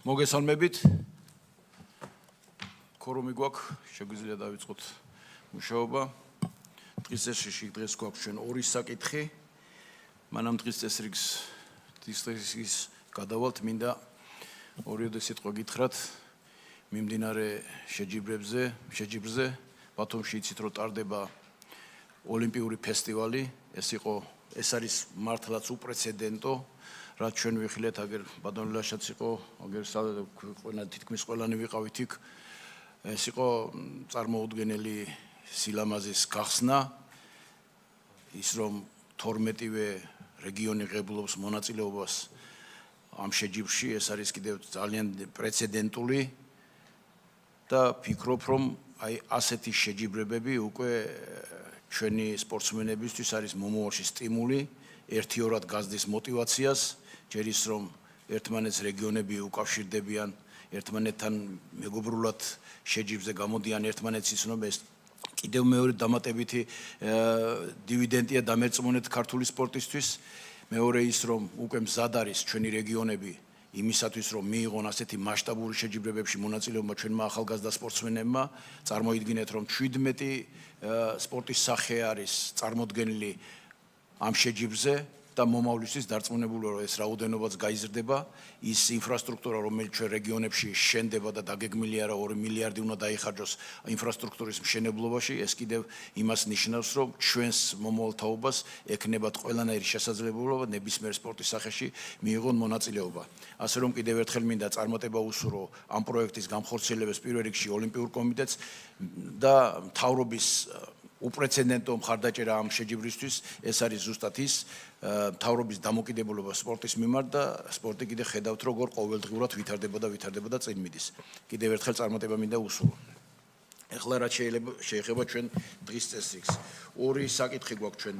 მოგესალმებით. ქორუმი გვაქვს, შეგვიძლია დავიწყოთ მუშაობა. დღეს გვაქვს ჩვენ ორი საკითხი. მანამ დღის წესრიგის გადავალთ, მინდა ორიოდე სიტყვა გითხრათ მიმდინარე შეჯიბრზე. ბათუმში იცით, რომ ტარდება ოლიმპიური ფესტივალი. ეს არის მართლაც უპრეცედენტო. რაც ჩვენ ვიხილეთ, აგერ ბატონ ლაშაც იყო, აგერ თითქმის ყველანი ვიყავით იქ. ეს იყო წარმოუდგენელი სილამაზის გახსნა, ის რომ 12-ვე რეგიონი ღებულობს მონაწილეობას ამ შეჯიბრში, ეს არის კიდევ ძალიან პრეცედენტული და ფიქრობ, რომ აი ასეთი შეჯიბრებები უკვე ჩვენი სპორტსმენებისთვის არის მომავალში სტიმული, ერთიორად გაზრდის მოტივაციას, ჯერ ის რომ ერთმანეთს რეგიონები უკავშირდებიან, ერთმანეთთან მეგობრულად შეჯიბრზე გამოდიან, ერთმანეთს იცნობენ, ეს კიდევ მეორე დამატებითი დივიდენდია დამერწმუნეთ ქართული სპორტისთვის. მეორე ის რომ უკვე მზად არის ჩვენი რეგიონები იმისათვის რომ მიიღონ ასეთი მასშტაბური შეჯიბრებებში მონაწილეობა ჩვენმა ახალგაზრდა სპორტსმენებმა. წარმოიდგინეთ რომ 17 სპორტის სახე არის წარმოდგენილი ამ შეჯიბრზე და მომავლისთვის დარწმუნებულია რომ ეს რაოდენობაც გაიზრდება. ის ინფრასტრუქტურა რომელიც ჩვენ რეგიონებში შენდება და დაგეგმილი არა 2 მილიარდი უნდა დაიხარჯოს ინფრასტრუქტურის მშენებლობაში, ეს კიდევ იმას ნიშნავს რომ ჩვენს მომავალ თაობას ექნებათ ყველანაირი შესაძლებლობა ნებისმიერ სპორტის სახეში მიიღონ მონაწილეობა. ასე რომ კიდევ ერთხელ მინდა წარმატება უსურვო ამ პროექტის გამხორციელებას პირველ რიგში ოლიმპიურ კომიტეტს და მთავრობის უპრეცედენტო მხარდაჭერა ამ შეჯიბრისთვის. ეს არის ზუსტად ის მთავრობის დამოკიდებულება სპორტის მიმართ და სპორტი კიდე ხედავთ როგორ ყოველდღიურად ვითარდება და წინ მიდის. კიდევ ერთხელ წარმატება მინდა უსურვო. ეხლა რაც შეიძლება ჩვენ დღის წესრიგს. ორი საკითხი გვაქვს ჩვენ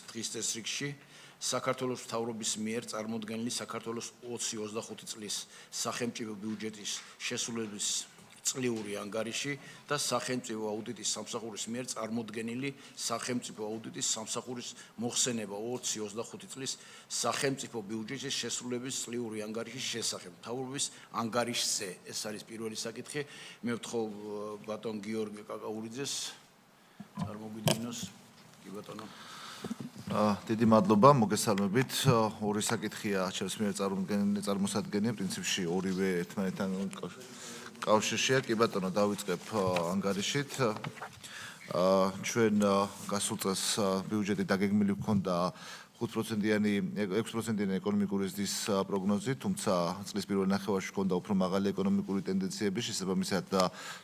დღის წესრიგში. საქართველოს მთავრობის მიერ წარმოდგენილი საქართველოს 20-25 წლის სახელმწიფო ბიუჯეტის შესრულების წლიური ანგარიში და სახელმწიფო აუდიტის სამსახურის მიერ წარმოდგენილი სახელმწიფო აუდიტის სამსახურის მოხსენება 20-25 წლის სახელმწიფო ბიუჯეტის შესრულების წლიური ანგარიშის შესახებ. მთავრობის ანგარიშზე ეს არის პირველი საკითხი. მე ვთხოვ ბატონ გიორგი კაკაურიძეს წარმოგვიდგინოს. კი ბატონო. დიდი მადლობა, მოგესალმებით. ორი საკითხია ჩემს მიერ წარმოსადგენია, პრინციპში ორივე ერთმანეთთან კავშირშია. კი ბატონო, დავიწყებ ანგარიშით. ჩვენ გასულ წელს ბიუჯეტი დაგეგმილი ჰქონდა 5%-იანი 6%-იანი ეკონომიკური ზრდის პროგნოზი, თუმცა წლის პირველ ნახევარში ჰქონდა უფრო მაღალი ეკონომიკური ტენდენციები, შესაბამისად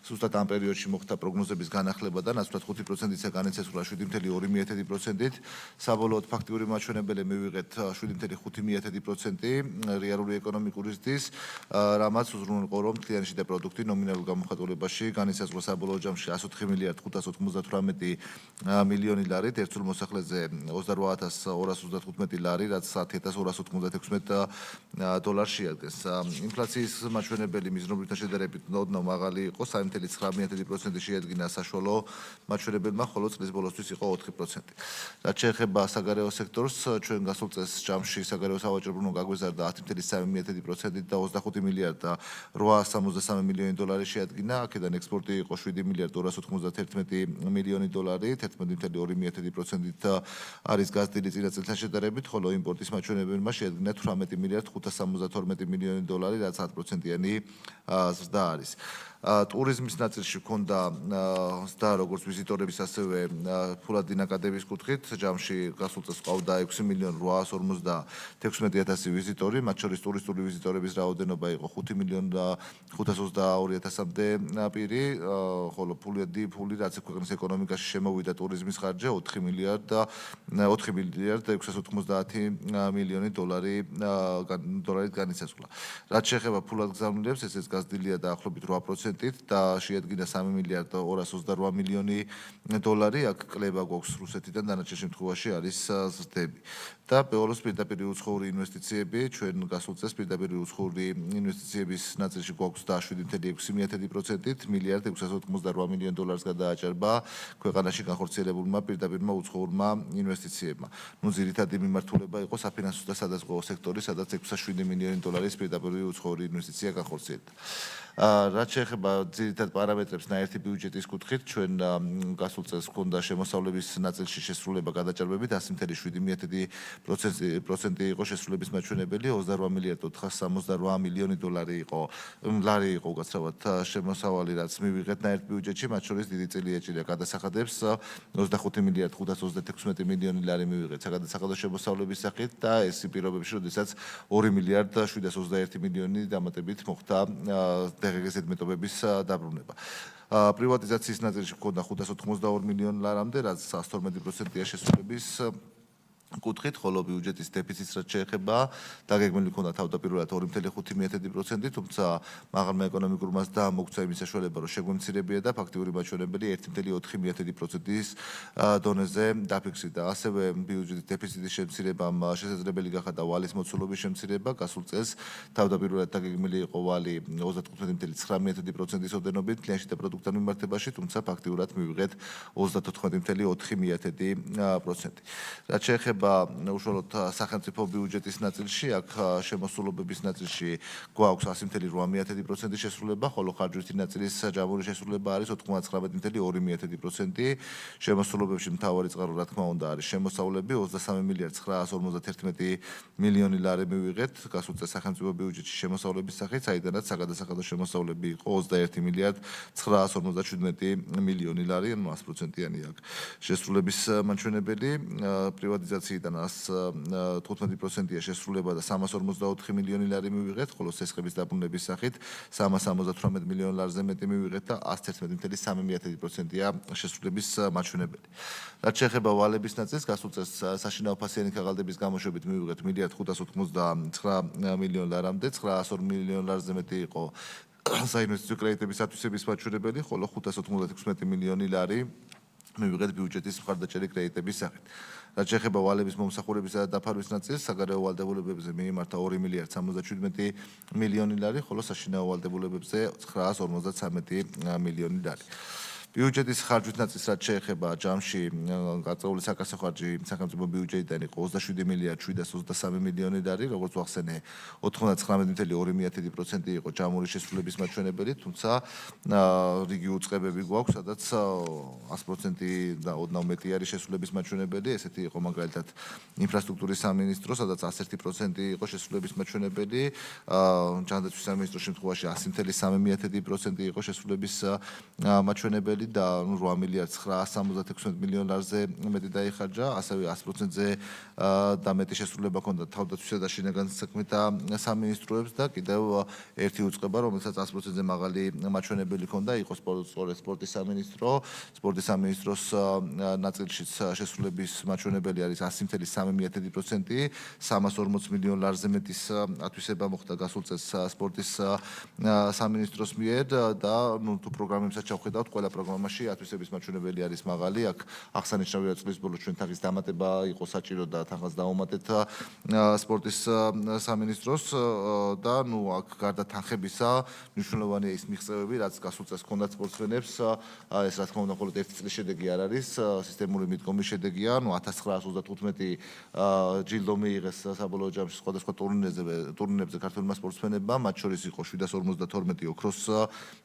სუსტად ამ პერიოდში მოხდა პროგნოზების განახლება და ნაცვლად 5%-ისა განიცესურა 7.2%-ით. საბოლოოდ ფაქტიური მაჩვენებელი მივიღეთ 7.5%, რეალური ეკონომიკური ზრდის, რამაც უზრუნველყო რომ მთლიანი შიდა პროდუქტი ნომინალურ გამოხატულებაში განიცესურა საბოლოო ჯამში 104 მილიარდ 598 მილიონი ლარით, ერთ სულ მოსახლეზე 28,215 ლარი, რაც 10,296 დოლარს შეადგენს. ინფლაციის მაჩვენებელი მიზნობრითა შედარებით ოდნავ მაღალი იყო, 3.9% შეადგინა საშუალო მაჩვენებელმა, ხოლო წლის ბოლოსთვის იყო 4%. რაც შეეხება საგარეო სექტორს, ჩვენ გასულ წელს ჯამში საგარეო სავაჭრო ბრუნვა გაგვეზარდა 10.3% და 25 მილიარდ 863 მილიონი დოლარი შეადგინა. აქედან ექსპორტი იყო 7 მილიარდ 291 მილიონი დოლარი, 11.2%-ით არის გაზრდილი წინა წელთან შედარებით, ხოლო იმპორტის მაჩვენებელმა შეადგინა 18 მილიარდ 572 მილიონი დოლარი, რაც 10%-იანი ზრდა არის. ტურიზმის ნაწილში ჰქონდა ზრდა როგორც ვიზიტორების, ასევე ფულადი ნაკადების კუთხით. ჯამში გასულ წელს ყავდა 6 მილიონ 856,000 ვიზიტორი, მათ შორის ტურისტული ვიზიტორების რაოდენობა იყო 5 მილიონ 522,000-მდე პირი, ხოლო ფული რაც ქვეყნის ეკონომიკაში შემოვიდა ტურიზმის ხარჯზე 4 მილიარდ 690 მილიონი დოლარით განიცესულა. რაც შეეხება ფულად გზავნილებს, ესეც გაზრდილია დაახლოებით 8%-ით და შეადგინა 3 მილიარდ 228 მილიონი დოლარი. აქ კლება გვაქვს რუსეთიდან, დანარჩენ შემთხვევაში არის ზრდები. და ბოლოს პირდაპირ უცხოური ინვესტიციები, ჩვენ გასულ წელს პირდაპირ უცხოური ინვესტიციების ნაწილში გვაქვს და 7.6%-ით მილიარდ 688 მილიონ დოლარს გადააჭარბა ქვეყანაში განხორციელებულმა პირდაპირმა უცხოურმა ინვესტიციებმა. ნუ ძირითადი მიმართულება იყო საფინანსო და სადაზღვევო სექტორი, სადაც 607 მილიონი დოლარის პირდაპირ უცხოური ინვესტიცია განხორციელდა. რაც შეეხება ძირითად პარამეტრებს ნაერთი ბიუჯეტის კუთხით, ჩვენ გასულ წელს ჰქონდა შემოსავლების ნაწილში შესრულება გადაჭარბებით 100.7% იყო შესრულების მაჩვენებელი, 28 მილიარდ 468 მილიონი ლარი იყო უკაცრავად შემოსავალი, რაც მივიღეთ ნაერთ ბიუჯეტში, მათ შორის დიდი წილი ეჭირა გადასახადებს 25 მილიარდ 536 მილიონი ლარი მივიღეთ საგადასახადო შემოსავლების სახით და ეს პირობებში, როდესაც 2 მილიარდ 721 მილიონი დამატებით მოხდა დღეს ზედმეტობების დაბრუნება. პრივატიზაციის ნაწილში ჰქონდა 582 მილიონი ლარამდე, რაც 112%-ია შესრულების კუთხით, ხოლო ბიუჯეტის დეფიციტს რაც შეეხება, დაგეგმილი ჰქონდა თავდაპირველად 2.5%, თუმცა მაღალმა ეკონომიკურ მასდამ მოგცა იმის საშუალება, რომ შეგვიმცირებია და ფაქტიური მაჩვენებელი 1.4%-ის დონეზე დაფიქსირდა. ასევე ბიუჯეტის დეფიციტის შემცირებამ შესაძლებელი გახადა ვალის მოცულობის შემცირება, გასულ წელს თავდაპირველად დაგეგმილი იყო ვალი 35.9%-ის ოდენობით კლიანში და პროდუქტთან მიმართებაში, თუმცა ფაქტიურად მივიღეთ 34.4%. რაც შეეხება უშუალოდ სახელმწიფო ბიუჯეტის ნაწილში, აქ შემოსულობების ნაწილში გვაქვს 100.8% შესრულება, ხოლო ხარჯვითი ნაწილის ჯამური შესრულება არის 99.2%. შემოსულობებში მთავარი წყარო, რა თქმა უნდა, არის შემოსავლები, 23 მილიარდ 951 მილიონი ლარი მივიღეთ გასულ წელს სახელმწიფო ბიუჯეტში შემოსავლების სახით, საიდანაც საგადასახადო შემოსავლები იყო 21 მილიარდ 957 მილიონი ლარი, ანუ 100%-იანი აქ შესრულების მაჩვენებელი. პრივატიზაციიდან 15%-ია შესრულება და 354 მილიონი ლარი მივიღეთ, ხოლო სესხების დაბრუნების სახით 378 მილიონ ლარზე მეტი მივიღეთ და 111.3%-ია შესრულების მაჩვენებელი. რაც შეეხება ვალების ნაწილს, გასულ წელს საშინაო ფასიანი ქაღალდების გამოშვებით მივიღეთ 1.589 მილიონ ლარამდე, 902 მილიონ ლარზე მეტი იყო საინვესტიციო კრედიტების ათვისების მაჩვენებელი, ხოლო 596 მილიონი ლარი მივიღეთ ბიუჯეტის მხარდაჭერი კრედიტების სახით. რაც შეეხება ვალების მომსახურებისა და დაფარვის ნაწილს, საგარეო ვალდებულებებზე მიიმართა 2 მილიარდ 77 მილიონი ლარი, ხოლო საშინაო ვალდებულებებზე 953 მილიონი ლარი. ბიუჯეტის ხარჯვით ნაწილს რაც შეეხება ჯამში გაწეული საკასო ხარჯი სახელმწიფო ბიუჯეტიდან იყო 27 მილიარდ 723 მილიონი ლარი, როგორც ვახსენე 99.2% იყო ჯამური შესრულების მაჩვენებელი, თუმცა რიგი უწყებები გვაქვს, სადაც 100% და ოდნავ მეტი არის შესრულების მაჩვენებელი, ესეთი იყო მაგალითად ინფრასტრუქტურის სამინისტრო, სადაც 101% იყო შესრულების მაჩვენებელი, ჯანდაცვის სამინისტროს შემთხვევაში 100.3% იყო შესრულების მაჩვენებელი და 8 მილიარდ 976 მილიონ ლარზე მეტი დაიხარჯა, ასევე 100%-ზე და მეტი შესრულება ჰქონდა თავდაცვისა და შინაგან საქმეთა სამინისტროებს და კიდევ ერთი უწყება, რომელსაც 100%-ზე მაღალი მაჩვენებელი ჰქონდა, იყო სპორტის სამინისტრო. სპორტის სამინისტროს ნაწილშიც შესრულების მაჩვენებელი არის 100.3%, 340 მილიონ ლარზე მეტის ათვისება მოხდა გასულ წელს სპორტის სამინისტროს მიერ და თუ პროგრამებსაც ჩავხედავთ, ყველა პროგრამაში ათვისების მაჩვენებელი არის მაღალი. აქ აღსანიშნავია წლის ბოლოს ჩვენ თაღის დამატება იყო საჭირო და თაღს დავუმატეთ სპორტის სამინისტროს და აქ გარდა თანხებისა მნიშვნელოვანია ის მიღწევები, რაც გასულ წელს ჰქონდათ სპორტსმენებს. ეს რა თქმა უნდა მხოლოდ ერთი წლის შედეგი არ არის, სისტემური მიდგომის შედეგია. 1935 ჯილდო მიიღეს საბოლოო ჯამში სხვადასხვა ტურნირებზე ქართველმა სპორტსმენებმა, მათ შორის იყო 752 ოქროს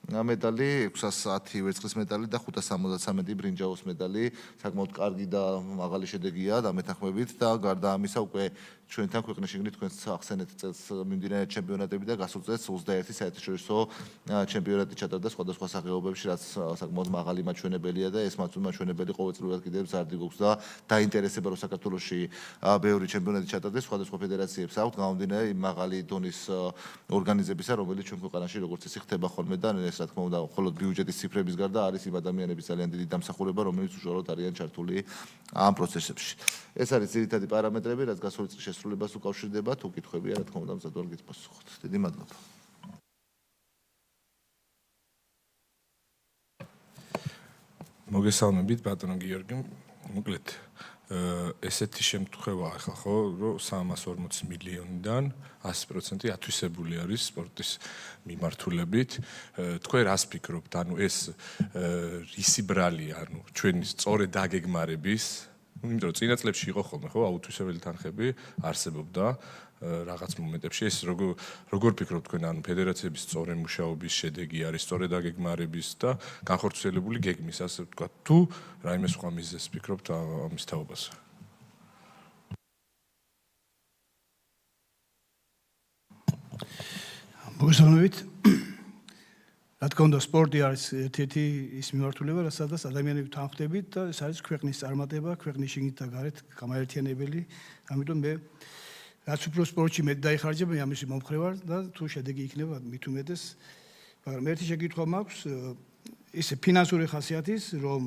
მედალი, 610 ვერცხლის მედალი და 573 ბრინჯაოს მედალი. საკმაოდ კარგი და მაღალი შედეგია დამეთანხმებით და გარდა ამისა უკვე ჩვენთან ქვეყნის შიგნით თქვენს ახსენეთ წელს მიმდინარე ჩემპიონატები და გასულ წელს 21 საერთაშორისო ჩემპიონატი ჩატარდა სხვადასხვა სახეობებში, რაც საკმაოდ მაღალი მაჩვენებელია და ეს მაჩვენებელი ყოველწლიურად კიდევ მზარდი გვაქვს და დაინტერესება რომ საქართველოში ბევრი ჩემპიონატი ჩატარდეს, სხვადასხვა ფედერაციებს აქვთ გამომდინარე მაღალი დონის ორგანიზებისა, რომელიც ჩვენ ქვეყანაში როგორც ისე ხდება ხოლმე და ეს რა თქმა უნდა მხოლოდ ბიუჯეტის ციფრების გარდა არის იმ ადამიანების ძალიან დიდი დამსახურება, რომელიც უშუალოდ არიან ჩართული ამ პროცესებში. ეს არის ძირითადი პარამეტრები, რაც გასული წლის შესრულებას უკავშირდება, თუ კითხვებია, რა თქმა უნდა, მზად ვარ გითხრათ. დიდი მადლობა. მოგესალმებით ბატონო გიორგი, მოკლედ ესეთი შემთხვევა ახლა ხო, რომ 340 მილიონიდან 100% ათვისებული არის სპორტის მიმართულებით. თქვენ რას ფიქრობთ? ანუ ეს ისი ბრალია, ანუ ჩვენი სწორე დაგეგმარების იმიტომ რომ წინა წლებში იყო ხოლმე ხო აუთვისებელი თანხები არსებობდა რაღაც მომენტებში ეს როგორ ფიქრობთ თქვენ ანუ ფედერაციების სწორი მუშაობის შედეგი არის სწორედ აგეგმარების და განხორციელებული გეგმის ასე ვთქვათ თუ რაიმე სხვა მიზეზს ფიქრობთ ამის თაობას მოგესალმებით. რა თქმა უნდა, სპორტი არის ერთ-ერთი ის მიმართულება, სადაც ადამიანები თანხმდებით და ეს არის ქვეყნის წარმატება, ქვეყნის შიგნით და გარეთ გამაერთიანებელი. ამიტომ მე რაც უფრო სპორტში მეტ დაიხარჯებ, ამის მომხრე ვარ და თუ შედეგი იქნება მით უმეტეს. მაგრამ ერთი შეკითხვა მაქვს, ისე ფინანსური ხასიათის, რომ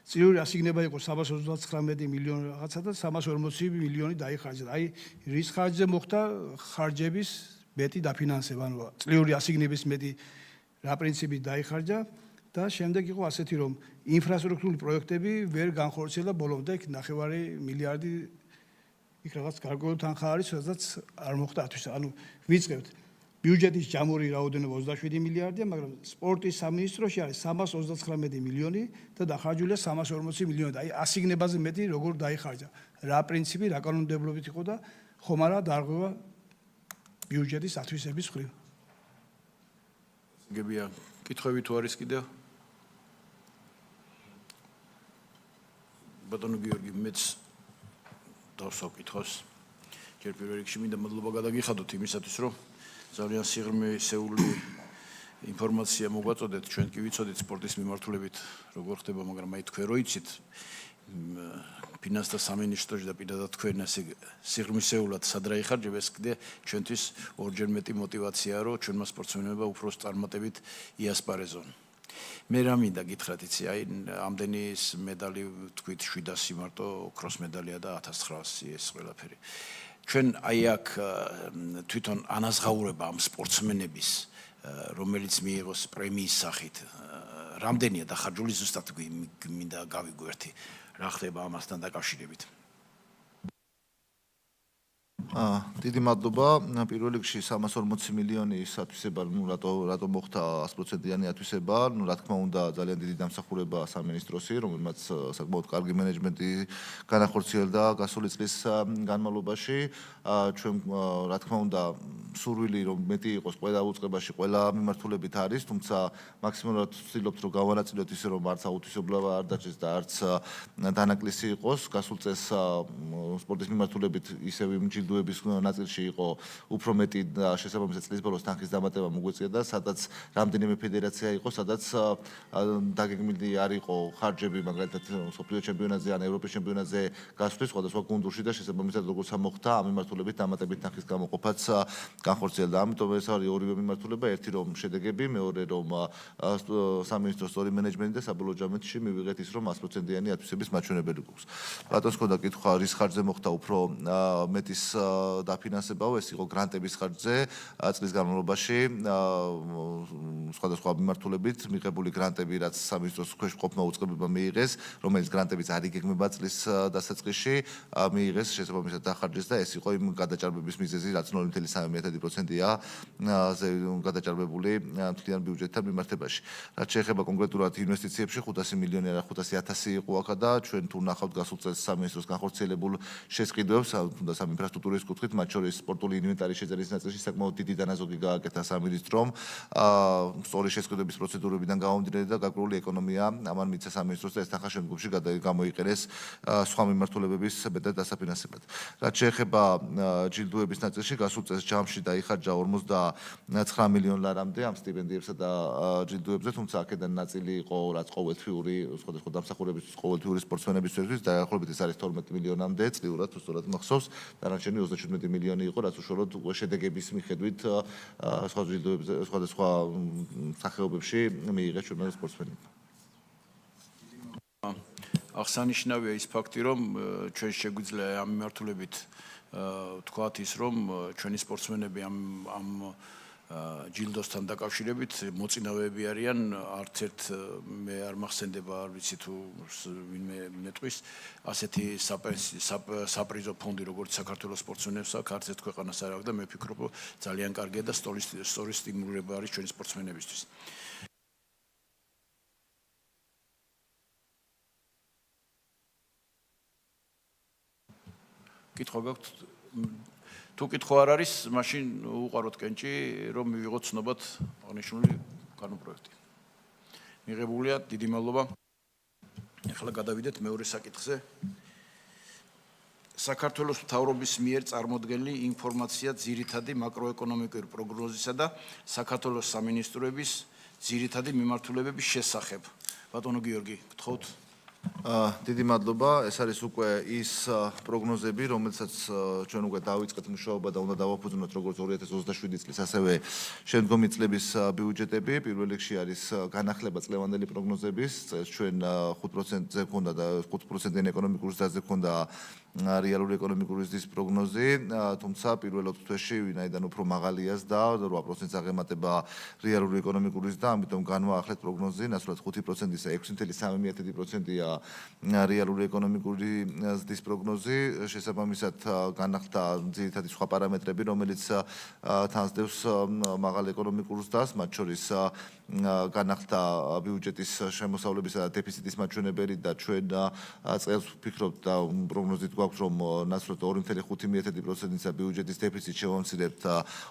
წლიური ასიგნება იყო 339 მილიონი რაღაცა და 340 მილიონი დაიხარჯა. აი, რის ხარჯზე მოხდა ხარჯების მეტი დაფინანსება, ანუ წლიური ასიგნების მეტი რა პრინციპით დაიხარჯა და შემდეგ იყო ასეთი რომ ინფრასტრუქტურული პროექტები ვერ განხორციელა ბოლომდე იქ 9 მილიარდი იქ რაღაც გარკვეული თანხა არის, სადაც არ მოხდა ათვისება. ანუ ვიწყებთ ბიუჯეტის ჯამური რაოდენობა 27 მილიარდია, მაგრამ სპორტის სამინისტროში არის 339 მილიონი და დახარჯულია 340 მილიონი. აი ასიგნებაზე მეტი როგორ დაიხარჯა. რა პრინციპი, რა კანონმდებლობით იყო და ხომ არა დარღვევა ბიუჯეტის ათვისების მხრივ. გებია, კითხვები თუ არის კიდევ? ბატონო გიორგი, მეც დავსვავ კითხვას. ჯერ პირველ რიგში მინდა მადლობა გადაგიხადოთ იმისათვის, რომ ძალიან სიღრმისეული ინფორმაცია მოგვაწოდეთ, ჩვენ კი ვიცოდით სპორტის მიმართულებით როგორ ხდება, მაგრამ აი თქვენ რო იცით ფინანსთა სამინისტროში და პირადად თქვენ ასე სიღრმისეულად სად რაიხარჯებ ეს კიდე ჩვენთვის ორჯერ მეტი мотиваციაა რომ ჩვენმა სპორტსმენებმა უფრო წარმატებით იასპარეზონ. მე რა მინდა გითხრათ იცი აი ამდენი მედალი თქვით 700 მარტო ოქროს მედალია და 1900 ეს ყველაფერი. ჩვენ აი აქ თვითონ ანაზღაურება ამ სპორტსმენების რომელიც მიიღოს პრემიის სახით რამდენია დახარჯული ზუსტად მინდა გავიგო ერთი რა ხდება ამასთან დაკავშირებით. დიდი მადლობა. პირველ რიგში 340 მილიონის ათვისება, რატო მოხდა 100%-იანი ათვისება, რა თქმა უნდა, ძალიან დიდი დამსახურება სამინისტროსი, რომელმაც საკმაოდ კარგი მენეჯმენტი განახორციელდა გასული წლის განმავლობაში. ჩვენ რა თქმა უნდა, სურვილი რომ მეტი იყოს ყველა უწყებაში, ყველა მიმართულებით არის, თუმცა მაქსიმალურად ვცდილობთ რომ გავანაწილოთ ისე რომ არც აუთვისებლობა არ დაჭდეს და არც დანაკლისი იყოს. გასულ წელს სპორტის მიმართულებით ისევ იმ ჯილდოების ნაწილში იყო უფრო მეტი და შესაბამისად წლის ბოლოს თანხის დამატება მოგვეწია და სადაც რამდენიმე ფედერაცია იყო, სადაც დაგეგმილი არ იყო ხარჯები, მაგალითად მსოფლიო ჩემპიონატზე ან ევროპის ჩემპიონატზე გასვლის სხვადასხვა გუნდურში და შესაბამისად როგორც მოხდა ამ მიმართულებით დამატებით თანხის გამოყოფაც განხორციელდა. ამიტომ ეს არის ორივე მიმართულება, ერთი რომ შედეგები, მეორე რომ სამინისტროს სწორი მენეჯმენტი და საბოლოო ჯამში მივიღეთ ის რომ 100%-იანი ათვისების მაჩვენებელი გვაქვს. ბატონს ჰქონდა კითხვა რის ხარჯზე მოხდა უფრო მეტის დაფინანსებაო, ეს იყო გრანტების ხარჯზე წლის განმავლობაში სხვადასხვა მიმართულებით მიღებული გრანტები, რაც სამინისტროს ქვეშ მყოფმა უწყებებმა მიიღეს, რომელიც გრანტებიც არ იგეგმება წლის დასაწყისში, მიიღეს შესაბამისად დახარჯეს და ეს იყო იმ გადაჭარბების მიზეზი, რაც 0.3%-ია გადაჭარბებული მთლიან ბიუჯეტთან მიმართებაში. რაც შეეხება კონკრეტულად ინვესტიციებში 500 მილიონი არა 500.000 იყო აქ და ჩვენ თუ ნახავთ გასულ წელს სამინისტროს განხორციელებულ შესყიდვებს, თუნდაც ამ ინფრასტრუქტურის კუთხით, მათ შორის სპორტული ინვენტარის შეძენის ნაწილში საკმაოდ დიდი დანაზოგი გააკეთა სამინისტრომ. სწორი შესყიდვების პროცედურებიდან გამომდინარე და გაგრული ეკონომია ამან მიცა სამინისტროს და ეს თანხა შემდგომში გამოიყენეს სხვა მიმართულებების მეტად დასაფინანსებლად. რაც შეეხება ჯილდოების ნაწილში, გასულ წელს ჯამში დაიხარჯა 59 მილიონ ლარამდე ამ სტიპენდიებსა და ჯილდოებზე, თუმცა აქედან ნაწილი იყო რაც ყოველთვიური სხვადასხვა დამსახურებისთვის ყოველთვიური სპორტსმენებისთვის, დაახლოებით ეს არის 12 მილიონამდე წლიურად, თუ სწორად მახსოვს. დანარჩენი 37 მილიონი იყო, რაც უშუალოდ შედეგების მიხედვით სხვა ჯილდოებზე, სხვადასხვა სახეობებში მიიღეს ჩვენმა სპორტსმენებმა. აღსანიშნავია ის ფაქტი, რომ ჩვენ შეგვიძლია ამ მიმართულებით ვთქვათ ის, რომ ჩვენი სპორტსმენები ამ ჯილდოსთან დაკავშირებით მოწინავეები არიან, არც ერთ მე არ მახსენდება, არ ვიცი თუ ვინმე მეტყვის ასეთი საპრიზო ფონდი, როგორც საქართველოს სპორტსმენებს აქვს, არც ერთ ქვეყანას არ აქვს და მე ვფიქრობ, ძალიან კარგია და სწორი სტიმულირება არის ჩვენი სპორტსმენებისთვის. კითხვა გაქვთ თუ კითხვა არ არის, მაშინ უყაროთ კენჭი, რომ მივიღოთ ცნობად აღნიშნული კანონპროექტი. მიღებულია, დიდი მადლობა. ახლა გადავიდეთ მეორე საკითხზე. საქართველოს მთავრობის მიერ წარმოდგენილი ინფორმაცია ძირითადი მაკროეკონომიკური პროგნოზისა და საქართველოს სამინისტროების ძირითადი მიმართულებების შესახებ. ბატონო გიორგი, გთხოვთ. დიდი მადლობა. ეს არის უკვე ის პროგნოზები, რომელსაც ჩვენ უკვე დავიწყეთ მუშაობა და უნდა დავაფუძნოთ როგორც 2027 წლის, ასევე შემდგომი წლების ბიუჯეტები. პირველ რიგში არის განახლება წლევანდელი პროგნოზების. ჩვენ 5%-ზე გქონდა და 5%-იანი ეკონომიკური ზრდაზე გქონდა რეალური ეკონომიკური ზრდის პროგნოზი, თუმცა პირველ 4 თვეში ვინაიდან უფრო მაღალიას და 8%-ს აღემატება რეალური ეკონომიკური ზრდა, ამიტომ განვაახლეთ პროგნოზი, ნაცვლად 5%-ისა 6.3%-ია რეალური ეკონომიკური ზრდის პროგნოზი, შესაბამისად განახლდა ძირითადი სხვა პარამეტრები, რომელიც თანსდევს მაღალ ეკონომიკურ ზრდას, მათ შორის განახლდა ბიუჯეტის შემოსავლებისა და დეფიციტის მაჩვენებელი და ჩვენ წელს ვფიქრობთ და პროგნოზით გვაქვს რომ ნაცვლად 2.5%-ისა ბიუჯეტის დეფიციტ შევამცირებთ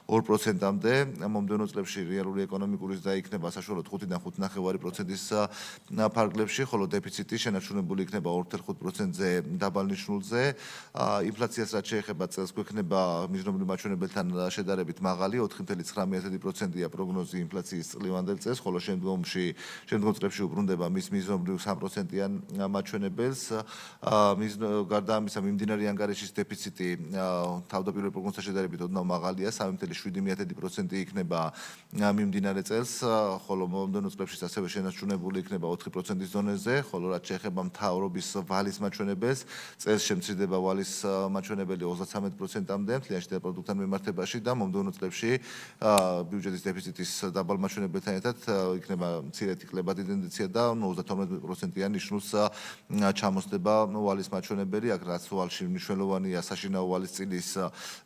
2%-მდე, მომდევნო წლებში რეალური ეკონომიკური ზრდა იქნება საშუალოდ 5-დან 5.5%-ის ფარგლებში, ხოლო დეფიციტი შენარჩუნებული იქნება 2.5%-ზე დაბალ ნიშნულზე. ინფლაციას რაც შეეხება წელს გვექნება მიზნობრივ მაჩვენებელთან შედარებით მაღალი 4.9%-ია პროგნოზი ინფლაციის წლევანდელ წელს, ხოლო შემდგომ წლებში უბრუნდება მის მიზნობრივ 3%-იან მაჩვენებელს. გარდა ამისა, მიმდინარე ანგარიშის დეფიციტი თავდაპირველ პროგნოზთან შედარებით ოდნავ მაღალია, 3.7% იქნება მიმდინარე წელს, ხოლო მომდევნო წლებშიც ასევე შენარჩუნებული იქნება 4%-ის ზონეზე, ხოლო რაც შეეხება მთავრობის ვალის მაჩვენებელს, წელს შემცირდება ვალის მაჩვენებელი 33%-მდე მთლიან შიდა პროდუქტთან მიმართებაში და მომდევნო წლებში ბიუჯეტის დეფიციტის დაბალ მაჩვენებელთან ერთად იქნება მცირედი კლებადი ტენდენცია და 32%-იან ნიშნულს ჩამოსდება ვალის მაჩვენებელი, აქ რაც ვალში მნიშვნელოვანია საშინაო ვალის წილის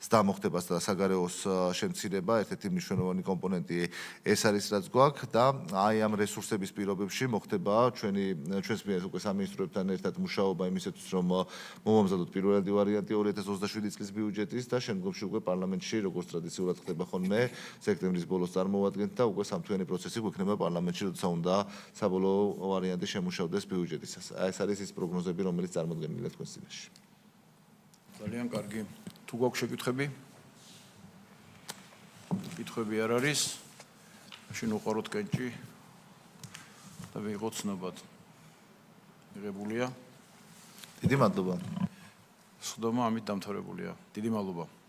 ზრდამოხდებას და საგარეოს შემცირება, ერთ-ერთი მნიშვნელოვანი კომპონენტი ეს არის რაც გვაქვს და აი ამ რესურსების პირობებში მოხდება ჩვენს მიერ უკვე სამინისტროებთან ერთად მუშაობა იმისათვის რომ მომამზადოთ პირველადი ვარიანტი 2027 წლის ბიუჯეტის და შემდგომში უკვე პარლამენტში როგორც ტრადიციულად ხდება ხოლმე სექტემბრის ბოლოს წარმოვადგენთ და უკვე სამთვიანი პროცესი გვექნება პარლამენტში, როცა უნდა საბოლოო ვარიანტი შემუშავდეს ბიუჯეტისას. ეს არის ის პროგნოზები, რომელიც წარმოდგენილია თქვენს წინაშე. ძალიან კარგი. თუ გვაქვს შეკითხები? კითხვები არ არის. მაშინ უყაროთ კენჭი და ვიღოთ ცნობად. მიღებულია. დიდი მადლობა. სხდომა ამით დამთავრებულია. დიდი მადლობა.